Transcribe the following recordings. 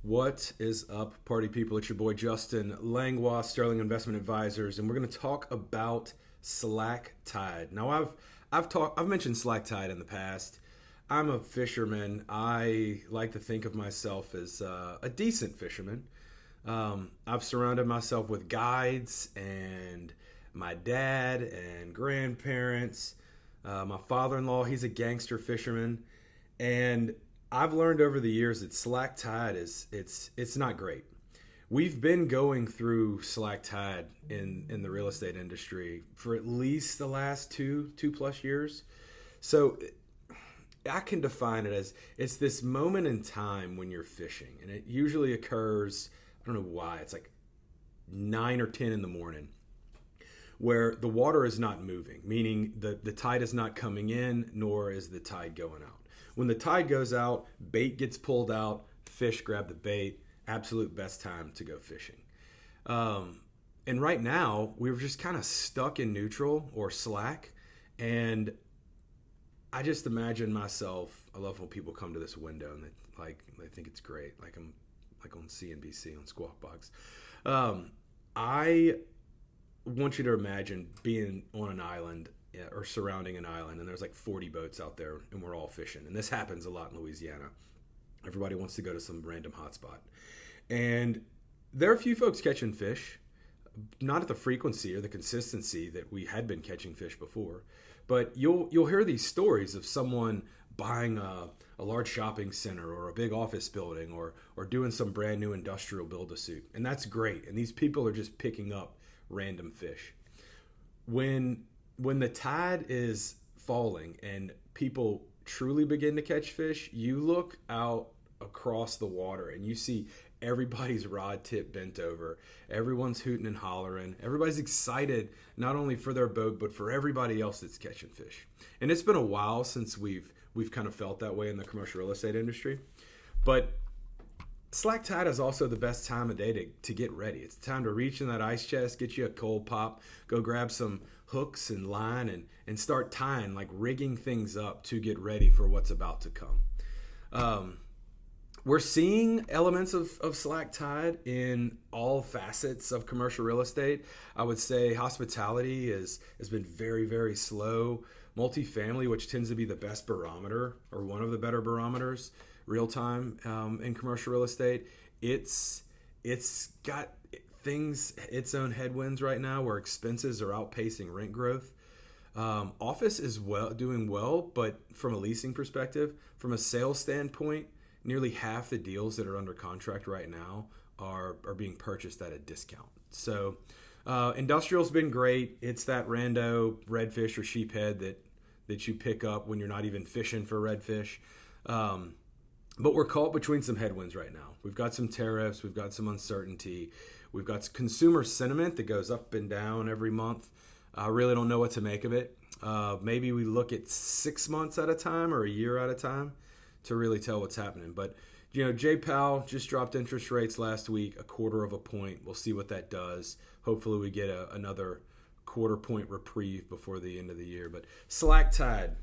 What is up, party people? It's your boy Justin Langlois, Sterling Investment Advisors, and we're going to talk about slack tide. Now, I've mentioned slack tide in the past. I'm a fisherman. I like to think of myself as a decent fisherman. I've surrounded myself with guides and my dad and grandparents. My father-in-law, he's a gangster fisherman, and I've learned over the years that slack tide it's not great. We've been going through slack tide in the real estate industry for at least the last two plus years. So I can define it as it's this moment in time when you're fishing, and it usually occurs. I don't know why. It's like 9 or 10 in the morning, where the water is not moving, meaning the tide is not coming in, nor is the tide going out. When the tide goes out, bait gets pulled out, fish grab the bait. Absolute best time to go fishing. And right now, we're just kind of stuck in neutral or slack. And I just imagine myself, I love when people come to this window and they think it's great, like I'm like on CNBC on Squawk Box. I want you to imagine being on an island or surrounding an island, and there's like 40 boats out there, and we're all fishing. And this happens a lot in Louisiana. Everybody wants to go to some random hotspot, and there are a few folks catching fish, not at the frequency or the consistency that we had been catching fish before. But you'll hear these stories of someone buying a large shopping center or a big office building or doing some brand new industrial build-a-suit, and that's great. And these people are just picking up random fish. When the tide is falling and people truly begin to catch fish, you look out across the water and you see everybody's rod tip bent over. Everyone's hooting and hollering. Everybody's excited not only for their boat, but for everybody else that's catching fish. And it's been a while since we've kind of felt that way in the commercial real estate industry. But slack tide is also the best time of day to get ready. It's time to reach in that ice chest, get you a cold pop, go grab some hooks and line and start tying, like rigging things up to get ready for what's about to come. We're seeing elements of slack tide in all facets of commercial real estate. I would say hospitality has been very, very slow. Multifamily, which tends to be the best barometer or one of the better barometers, real time in commercial real estate, it's got its own headwinds right now where expenses are outpacing rent growth. Office is doing well, but from a leasing perspective, from a sales standpoint, nearly half the deals that are under contract right now are being purchased at a discount. So industrial's been great. It's that rando redfish or sheephead that you pick up when you're not even fishing for redfish. But we're caught between some headwinds right now. We've got some tariffs. We've got some uncertainty. We've got consumer sentiment that goes up and down every month. I really don't know what to make of it. Maybe we look at 6 months at a time or a year at a time to really tell what's happening. But, Jay Powell just dropped interest rates last week, 1/4 point. We'll see what that does. Hopefully we get another 1/4 point reprieve before the end of the year. But slack tide.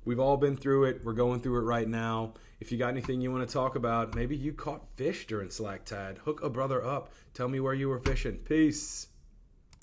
We've all been through it. We're going through it right now. If you got anything you want to talk about, maybe you caught fish during slack tide, hook a brother up. Tell me where you were fishing. Peace.